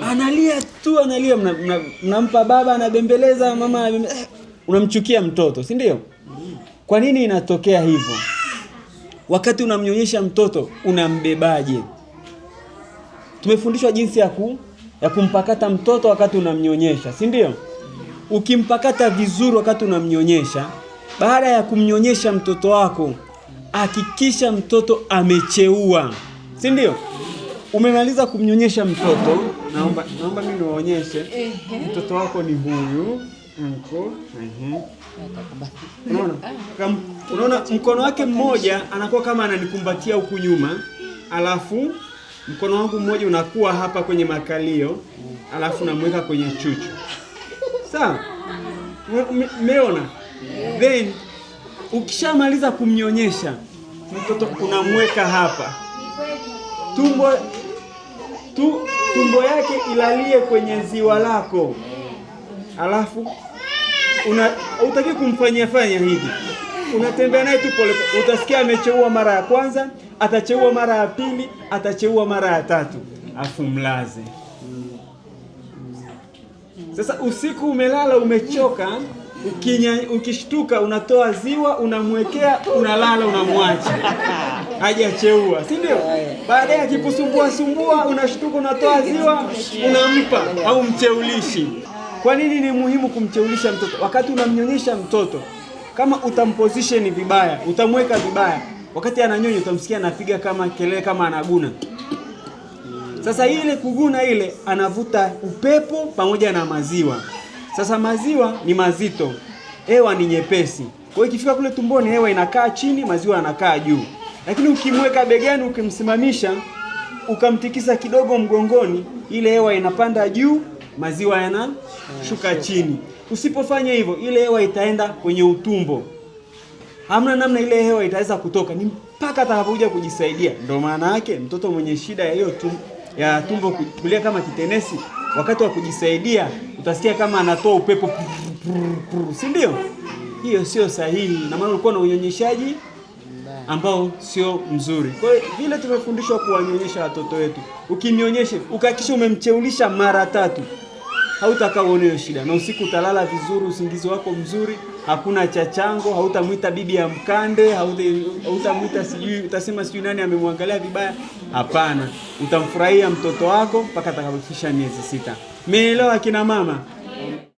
analia, mnampa baba anabembeleza, mama anabembeleza, unamchukia mtoto, si ndio? Kwa nini inatokea hivyo? Wakati unamnyonyesha mtoto unambebaje? Tumefundishwa jinsi ya kumpakata mtoto wakati unamnyonyesha, si ndio? Ukimpakata vizuri wakati unamnyonyesha, baada ya kumnyonyesha mtoto wako, hakikisha mtoto amecheua, si ndio? Umemaliza kumnyonyesha mtoto, naomba mimi niwaonyeshe. Mtoto wako ni huyu, mko. Unaona mkono wake mmoja anakuwa kama ananikumbatia huku nyuma, alafu mkono wangu mmoja unakuwa hapa kwenye makalio, alafu namweka kwenye chuchu. Sawa? Umeona? Then ukishamaliza kumnyonyesha mtoto unamweka hapa. Tumbo yake ilalie kwenye ziwa lako. Alafu utaki kumfanyia hivi. Unatembea naye tu pole, utasikia amecheua mara ya kwanza, atacheua mara ya pili, atacheua mara ya tatu, afu mlaze. Sasa usiku umelala umechoka, ukishtuka unatoa ziwa, unamwekea, unalala, unamwacha hajacheua, si ndio? Baadaye akikusumbua unashtuka, unatoa ziwa, unampa au mcheulishi. Kwa nini ni muhimu kumcheulisha mtoto? Wakati unamnyonyesha mtoto, kama utamposition vibaya, utamweka vibaya, wakati ananyonya utamsikia anapiga kama kelele, kama anaguna. Sasa ile kuguna ile anavuta upepo pamoja na maziwa. Sasa maziwa ni mazito, hewa ni nyepesi. Kwa hiyo ikifika kule tumboni hewa inakaa chini, maziwa yanakaa juu. Lakini ukimweka begani, ukimsimamisha, ukamtikisa kidogo mgongoni, ile hewa inapanda juu, maziwa yanashuka chini. Usipofanya hivyo, ile hewa itaenda kwenye utumbo. Hamna namna ile hewa itaweza kutoka, ni mpaka atakapokuja kujisaidia. Ndio maana yake mtoto mwenye shida ya hiyo tumbo kulia kama kitenesi, wakati wa kujisaidia utasikia kama anatoa upepo, si ndio? Hiyo sio sahihi, na maana ulikuwa na unyonyeshaji ambao sio mzuri. Kwa hiyo vile tumefundishwa kuwanyonyesha watoto wetu, ukimnyonyesha ukahakisha umemcheulisha mara 3, hautakaa uone hiyo shida, na usiku utalala vizuri, usingizi wako mzuri, hakuna chachango, hautamuita bibi ya mkande, hautamuita utasema sijui nani amemwangalia vibaya. Hapana, utamfurahia mtoto wako mpaka atakapofikisha miezi 6. Meelewa kina mama?